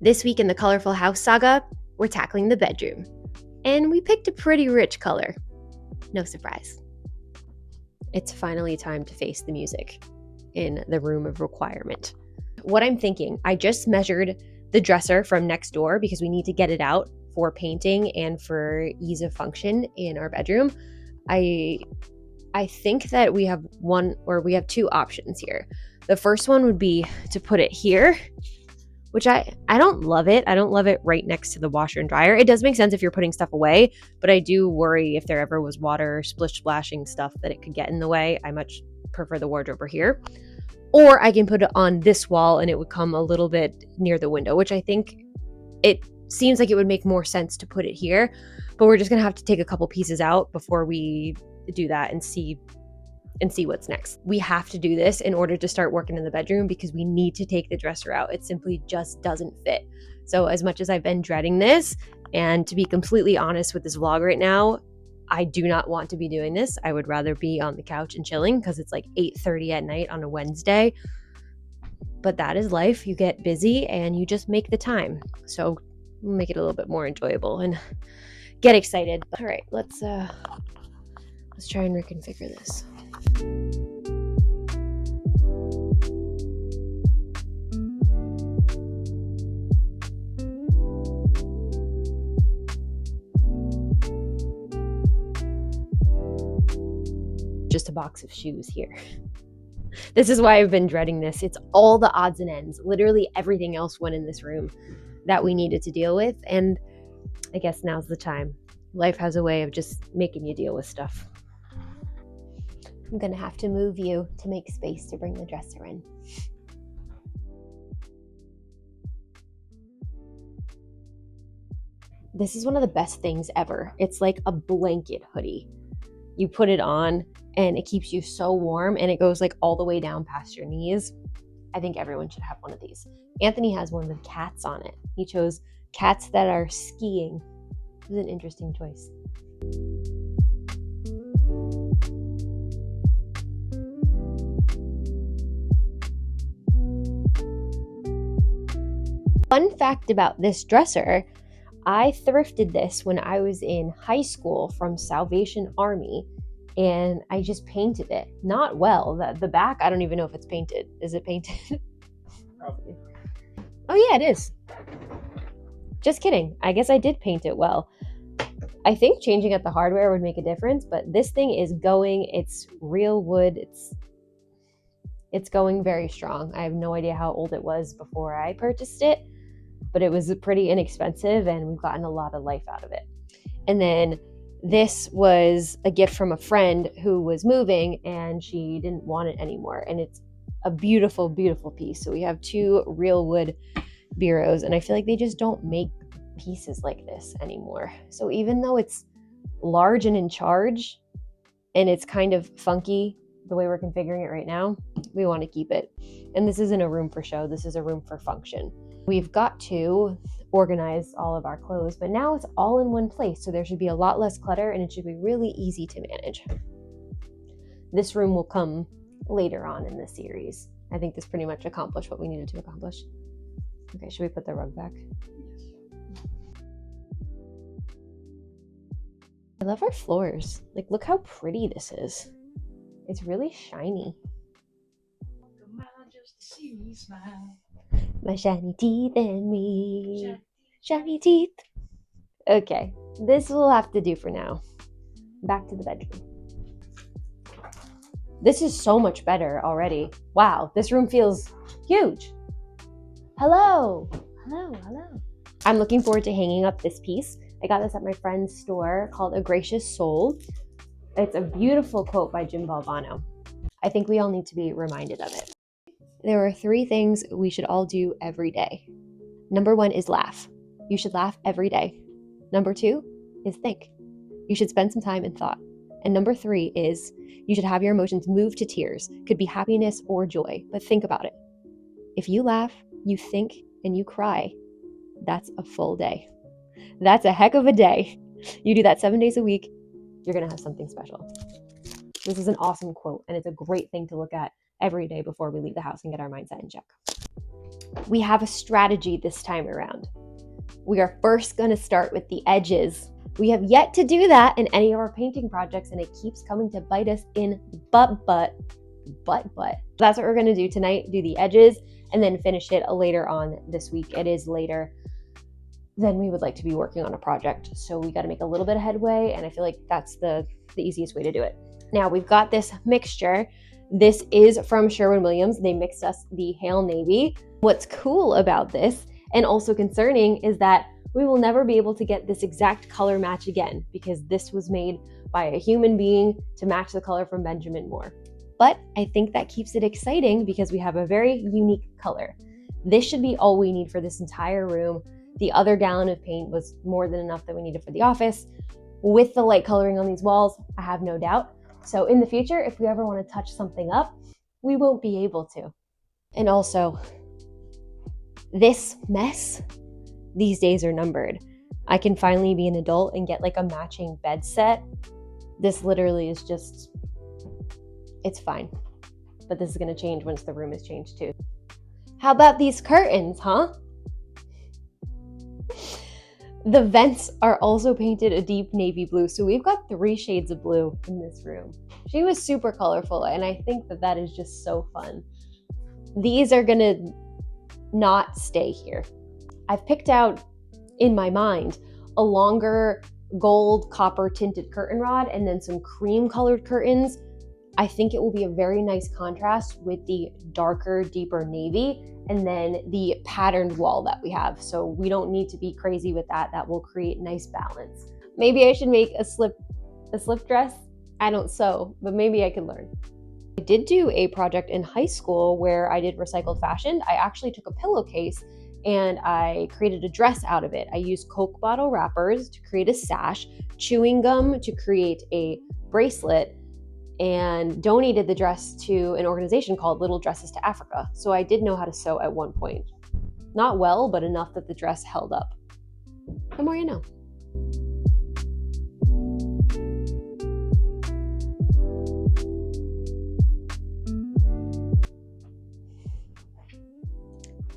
This week in the Colorful House saga, we're tackling the bedroom. And we picked a pretty rich color. No surprise. It's finally time to face the music in the room of requirement. What I'm thinking, I just measured the dresser from next door because we need to get it out for painting and for ease of function in our bedroom. I think that we have two options here. The first one would be to put it here, which I don't love it. I don't love it right next to the washer and dryer. It does make sense if you're putting stuff away, but I do worry if there ever was water splashing stuff that it could get in the way. I much prefer the wardrobe over here. Or I can put it on this wall and it would come a little bit near the window, which I think it seems like it would make more sense to put it here, but we're just gonna have to take a couple pieces out before we do that and see what's next. We have to do this in order to start working in the bedroom because we need to take the dresser out. It simply just doesn't fit. So as much as I've been dreading this, and to be completely honest with this vlog right now, I do not want to be doing this. I would rather be on the couch and chilling because it's like 8:30 at night on a Wednesday. But that is life. You get busy and you just make the time. So we'll make it a little bit more enjoyable and get excited. All right, let's try and reconfigure this. Just a box of shoes here. This is why I've been dreading this. It's all the odds and ends. Literally everything else went in this room that we needed to deal with. And I guess now's the time. Life has a way of just making you deal with stuff. I'm gonna have to move you to make space to bring the dresser in. This is one of the best things ever. It's like a blanket hoodie. You put it on and it keeps you so warm and it goes like all the way down past your knees. I think everyone should have one of these. Anthony has one with cats on it. He chose cats that are skiing. It was an interesting choice. Fun fact about this dresser, I thrifted this when I was in high school from Salvation Army, and I just painted it. Not well. The back, I don't even know if it's painted. Is it painted? Probably. Oh yeah, it is. Just kidding. I guess I did paint it well. I think changing up the hardware would make a difference, but this thing is going. It's real wood. It's going very strong. I have no idea how old it was before I purchased it, but it was pretty inexpensive and we've gotten a lot of life out of it. And then this was a gift from a friend who was moving and she didn't want it anymore. And it's a beautiful, beautiful piece. So we have two real wood bureaus and I feel like they just don't make pieces like this anymore. So even though it's large and in charge and it's kind of funky the way we're configuring it right now, we want to keep it. And this isn't a room for show. This is a room for function. We've got to organize all of our clothes, but now it's all in one place. So there should be a lot less clutter and it should be really easy to manage. This room will come later on in the series. I think this pretty much accomplished what we needed to accomplish. Okay, should we put the rug back? I love our floors. Like, look how pretty this is. It's really shiny. My shiny teeth and me. Shiny teeth. Okay, this will have to do for now. Back to the bedroom. This is so much better already. Wow, this room feels huge. Hello. I'm looking forward to hanging up this piece. I got this at my friend's store called A Gracious Soul. It's a beautiful quote by Jim Valvano. I think we all need to be reminded of it. There are 3 things we should all do every day. Number 1 is laugh. You should laugh every day. Number 2 is think. You should spend some time in thought. And number 3 is you should have your emotions move to tears. Could be happiness or joy, but think about it. If you laugh, you think, and you cry, that's a full day. That's a heck of a day. You do that 7 days a week, you're going to have something special. This is an awesome quote, and it's a great thing to look at every day before we leave the house and get our mindset in check. We have a strategy this time around. We are first going to start with the edges. We have yet to do that in any of our painting projects, and it keeps coming to bite us in the butt. That's what we're going to do tonight, do the edges, and then finish it later on this week. It is later than we would like to be working on a project, so we got to make a little bit of headway, and I feel like that's the easiest way to do it. Now we've got this mixture. This is from Sherwin-Williams. They mixed us the Hail Navy. What's cool about this, and also concerning, is that we will never be able to get this exact color match again, because this was made by a human being to match the color from Benjamin Moore. But I think that keeps it exciting because we have a very unique color. This should be all we need for this entire room. The other gallon of paint was more than enough that we needed for the office. With the light coloring on these walls, I have no doubt. So in the future, if we ever want to touch something up, we won't be able to. And also, this mess, these days are numbered. I can finally be an adult and get like a matching bed set. This literally is just, it's fine. But this is going to change once the room is changed too. How about these curtains, huh? The vents are also painted a deep navy blue. So we've got 3 shades of blue in this room. She was super colorful, and I think that is just so fun. These are gonna not stay here. I've picked out, in my mind, a longer gold copper tinted curtain rod and then some cream colored curtains. I think it will be a very nice contrast with the darker, deeper navy and then the patterned wall that we have. So we don't need to be crazy with that. That will create nice balance. Maybe I should make a slip dress. I don't sew, but maybe I could learn. I did do a project in high school where I did recycled fashion. I actually took a pillowcase and I created a dress out of it. I used Coke bottle wrappers to create a sash, chewing gum to create a bracelet, and donated the dress to an organization called Little Dresses to Africa. So I did know how to sew at one point. Not well, but enough that the dress held up. The more you know.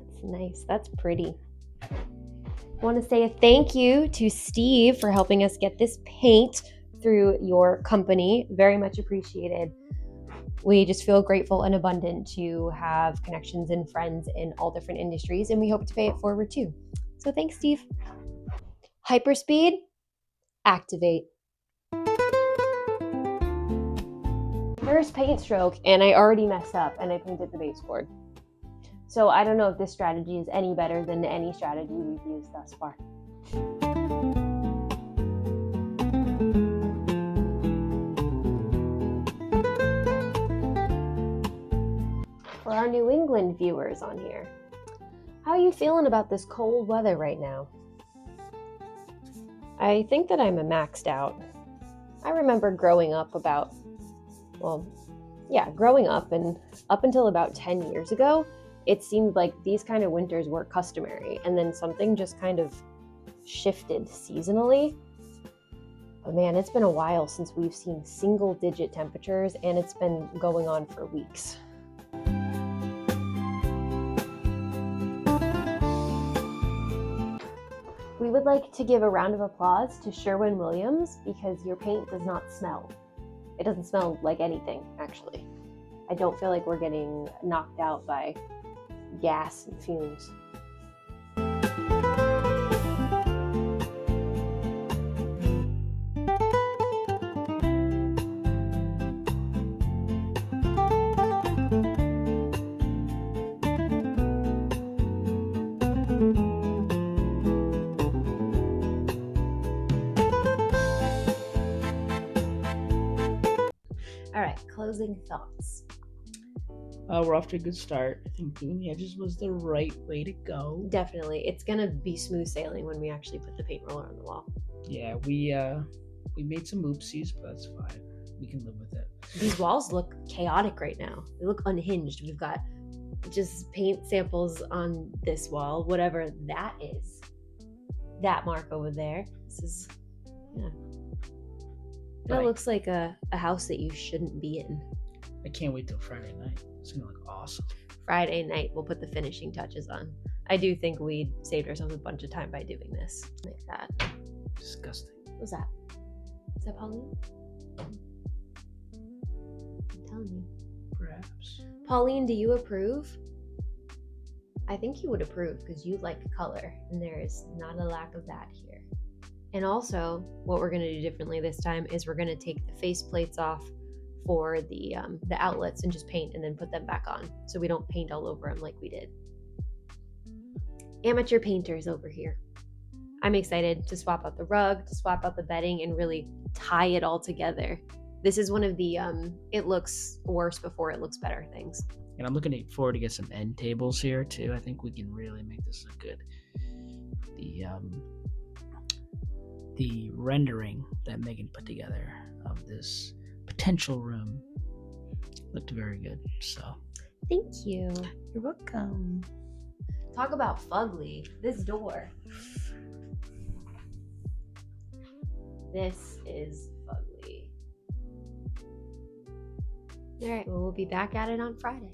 That's nice. That's pretty. I want to say a thank you to Steve for helping us get this paint through your company. Very much appreciated. We just feel grateful and abundant to have connections and friends in all different industries, and we hope to pay it forward too. So thanks, Steve. Hyperspeed, activate. First paint stroke, and I already messed up and I painted the baseboard. So I don't know if this strategy is any better than any strategy we've used thus far. For our New England viewers on here, how are you feeling about this cold weather right now? I think that I'm maxed out. I remember growing up and up until about 10 years ago, it seemed like these kind of winters were customary, and then something just kind of shifted seasonally. But man, it's been a while since we've seen single-digit temperatures, and it's been going on for weeks. We would like to give a round of applause to Sherwin-Williams because your paint does not smell. It doesn't smell like anything, actually. I don't feel like we're getting knocked out by gas and fumes. All right, closing thoughts. We're off to a good start. I think doing the edges was the right way to go. Definitely. It's gonna be smooth sailing when we actually put the paint roller on the wall. Yeah, we made some oopsies, but that's fine. We can live with it. These walls look chaotic right now. They look unhinged. We've got just paint samples on this wall, whatever that is. That mark over there. This is, yeah. That looks like a house that you shouldn't be in. I can't wait till Friday night. It's gonna look awesome. Friday night, we'll put the finishing touches on. I do think we saved ourselves a bunch of time by doing this. Like that. Disgusting. What's that? Is that Pauline? I'm telling you. Perhaps. Pauline, do you approve? I think you would approve because you like color, and there is not a lack of that here. And also, what we're going to do differently this time is we're going to take the face plates off for the outlets and just paint and then put them back on, so we don't paint all over them like we did. Amateur painters over here. I'm excited to swap out the rug, to swap out the bedding, and really tie it all together. This is one of the it looks worse before it looks better things. And I'm looking forward to get some end tables here too. I think we can really make this look good. The rendering that Megan put together of this potential room looked very good. So thank you. You're welcome. Talk about fugly. This door. This is fugly. All right, well, we'll be back at it on Friday.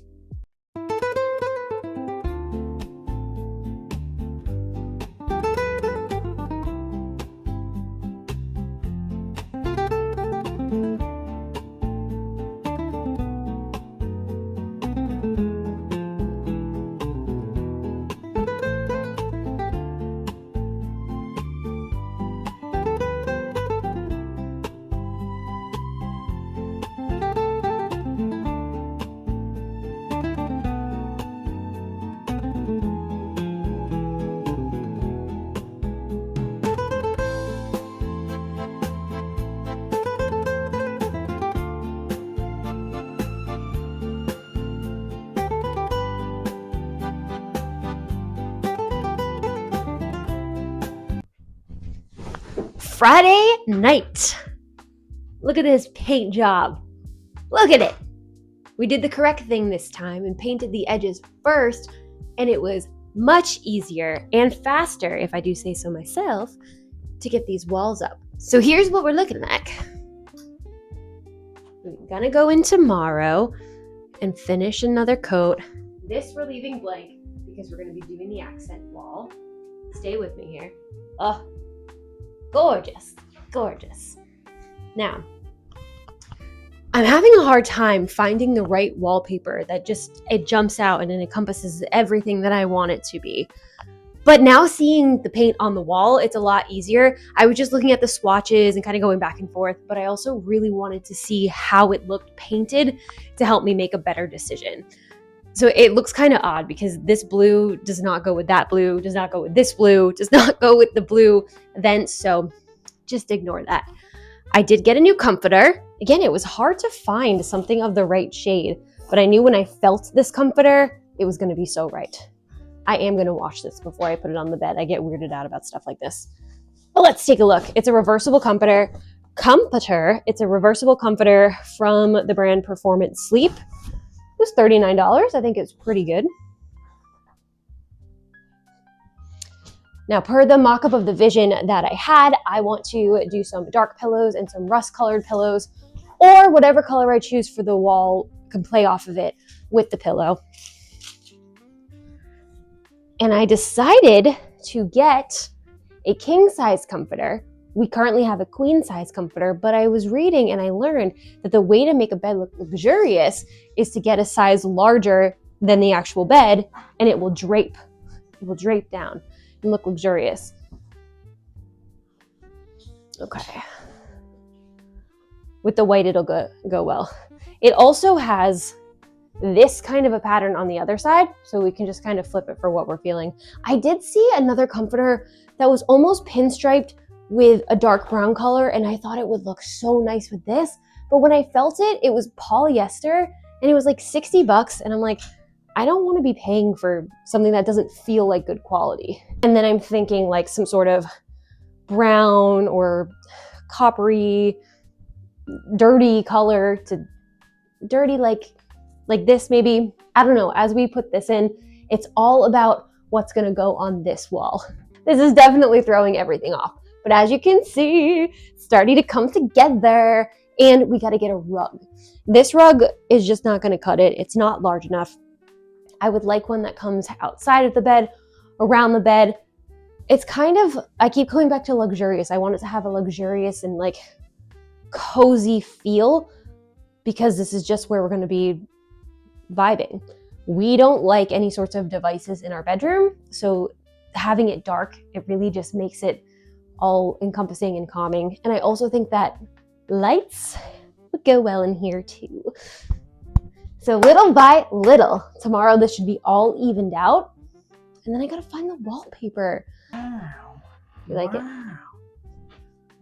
Friday night. Look at this paint job. Look at it. We did the correct thing this time and painted the edges first, and it was much easier and faster, if I do say so myself, to get these walls up. So here's what we're looking like. We're gonna go in tomorrow and finish another coat. This we're leaving blank because we're gonna be doing the accent wall. Stay with me here. Oh, gorgeous, gorgeous. Now, I'm having a hard time finding the right wallpaper that it jumps out and it encompasses everything that I want it to be. But now seeing the paint on the wall, it's a lot easier. I was just looking at the swatches and kind of going back and forth, but I also really wanted to see how it looked painted to help me make a better decision. So it looks kind of odd because this blue does not go with that blue, does not go with this blue, does not go with the blue vents. So just ignore that. I did get a new comforter. Again, it was hard to find something of the right shade, but I knew when I felt this comforter, it was going to be so right. I am going to wash this before I put it on the bed. I get weirded out about stuff like this. But let's take a look. It's a reversible comforter. It's a reversible comforter from the brand Performance Sleep. It was $39. I think it's pretty good. Now, per the mock-up of the vision that I had, I want to do some dark pillows and some rust-colored pillows, or whatever color I choose for the wall can play off of it with the pillow. And I decided to get a king-size comforter. We currently have a queen-size comforter, but I was reading and I learned that the way to make a bed look luxurious is to get a size larger than the actual bed, and it will drape. It will drape down and look luxurious. Okay. With the white, it'll go well. It also has this kind of a pattern on the other side, so we can just kind of flip it for what we're feeling. I did see another comforter that was almost pinstriped with a dark brown color, and I thought it would look so nice with this, but when I felt it, it was polyester, and it was like $60, and I'm like, I don't want to be paying for something that doesn't feel like good quality. And then I'm thinking like some sort of brown or coppery, dirty color to dirty like this maybe. I don't know. As we put this in, it's all about what's going to go on this wall. This is definitely throwing everything off. But as you can see, it's starting to come together, and we got to get a rug. This rug is just not going to cut it. It's not large enough. I would like one that comes outside of the bed, around the bed. It's kind of, I keep going back to luxurious. I want it to have a luxurious and like cozy feel because this is just where we're going to be vibing. We don't like any sorts of devices in our bedroom, so having it dark, it really just makes it all encompassing and calming. And I also think that lights would go well in here too. So little by little, tomorrow this should be all evened out. And then I gotta find the wallpaper. Wow. You like it?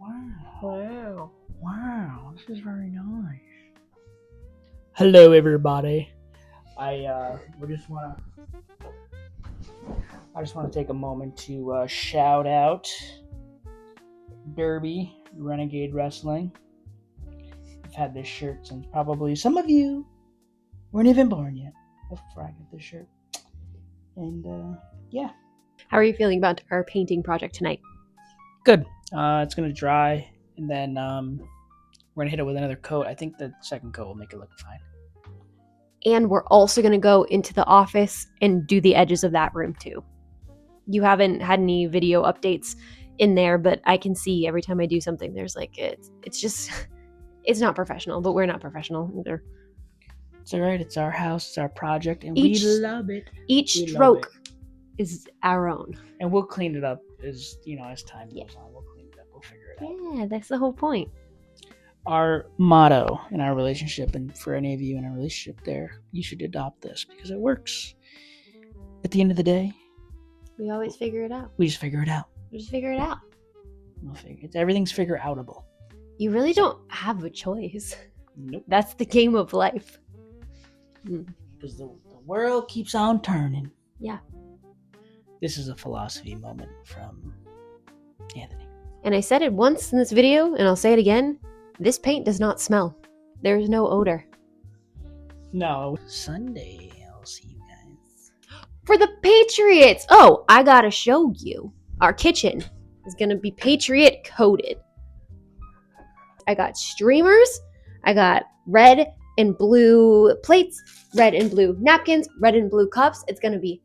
Wow. Wow. This is very nice. Hello, everybody. I just want to take a moment to shout out Derby Renegade Wrestling. I've had this shirt since probably some of you weren't even born yet before I got this shirt. And yeah. How are you feeling about our painting project tonight? Good. It's gonna dry, and then we're gonna hit it with another coat. I think the second coat will make it look fine. And we're also gonna go into the office and do the edges of that room too. You haven't had any video updates in there, but I can see every time I do something, there's like, it's just, it's not professional, but we're not professional either. It's all right. It's our house. It's our project, and we love it. Each stroke is our own. And we'll clean it up as time goes on. We'll clean it up. We'll figure it out. Yeah, that's the whole point. Our motto in our relationship, and for any of you in a relationship there, you should adopt this because it works. At the end of the day, we always figure it out. We just figure it out. We'll figure it. Everything's figure outable. You really don't have a choice. Nope. That's the game of life. Because the world keeps on turning. Yeah. This is a philosophy moment from Anthony. And I said it once in this video, and I'll say it again. This paint does not smell. There's no odor. No. Sunday, I'll see you guys. For the Patriots! Oh, I gotta show you. Our kitchen is gonna be Patriot coated. I got streamers. I got red and blue plates, red and blue napkins, red and blue cups. It's gonna be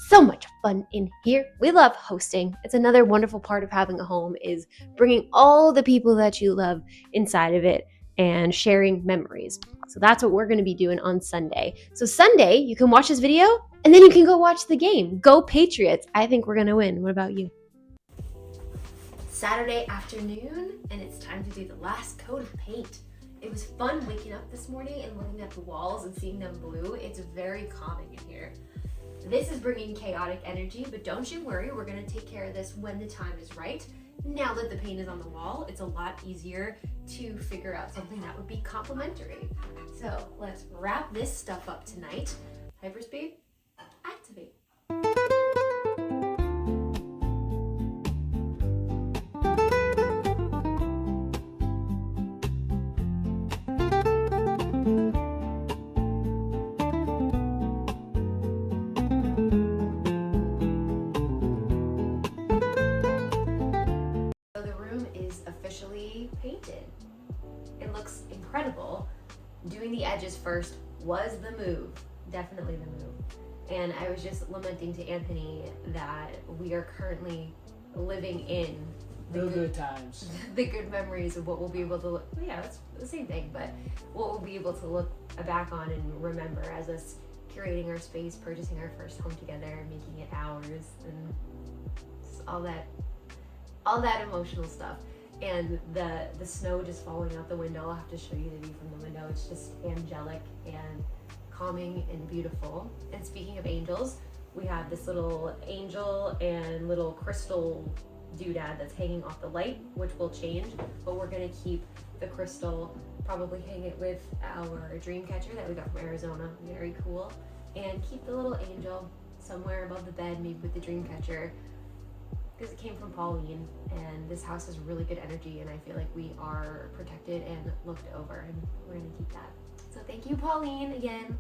so much fun in here. We love hosting. It's another wonderful part of having a home is bringing all the people that you love inside of it and sharing memories. So that's what we're going to be doing on Sunday. So Sunday, you can watch this video and then you can go watch the game. Go Patriots. I think we're going to win. What about you? Saturday afternoon, and it's time to do the last coat of paint. It was fun waking up this morning and looking at the walls and seeing them blue. It's very calming in here. This is bringing chaotic energy, but don't you worry, we're gonna take care of this when the time is right. Now that the paint is on the wall, it's a lot easier to figure out something that would be complementary. So let's wrap this stuff up tonight. Hyperspeed, activate. Painted. It looks incredible. Doing the edges first was the move, definitely the move. And I was just lamenting to Anthony that we are currently living in the good times, the good memories of what we'll be able to look. Yeah, that's the same thing, but what we'll be able to look back on and remember as us curating our space, purchasing our first home together, making it ours, and all that emotional stuff. And the snow just falling out the window. I'll have to show you the view from the window. It's just angelic and calming and beautiful. And speaking of angels, we have this little angel and little crystal doodad that's hanging off the light, which will change, but we're gonna keep the crystal, probably hang it with our dream catcher that we got from Arizona, very cool, and keep the little angel somewhere above the bed, maybe with the dream catcher, because it came from Pauline, and this house has really good energy, and I feel like we are protected and looked over, and we're gonna keep that. So thank you, Pauline, again.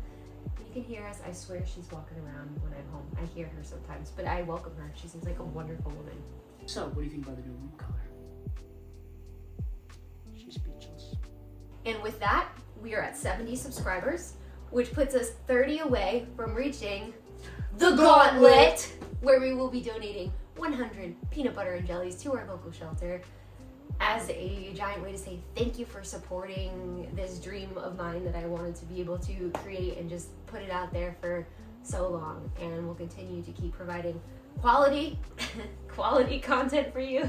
You can hear us. I swear she's walking around when I'm home. I hear her sometimes, but I welcome her. She seems like a wonderful woman. So, what do you think about the new room color? She's speechless. And with that, we are at 70 subscribers. which puts us 30 away from reaching the gauntlet, where we will be donating 100 peanut butter and jellies to our local shelter as a giant way to say thank you for supporting this dream of mine that I wanted to be able to create and just put it out there for so long. And we'll continue to keep providing quality content for you.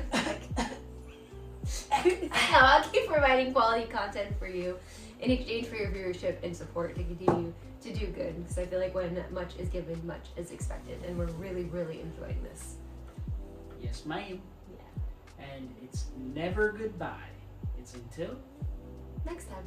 I'll keep providing quality content for you in exchange for your viewership and support to continue to do good, because I feel like when much is given, much is expected, and we're really, really enjoying this. Yes, ma'am. Yeah. And it's never goodbye. It's until Next time.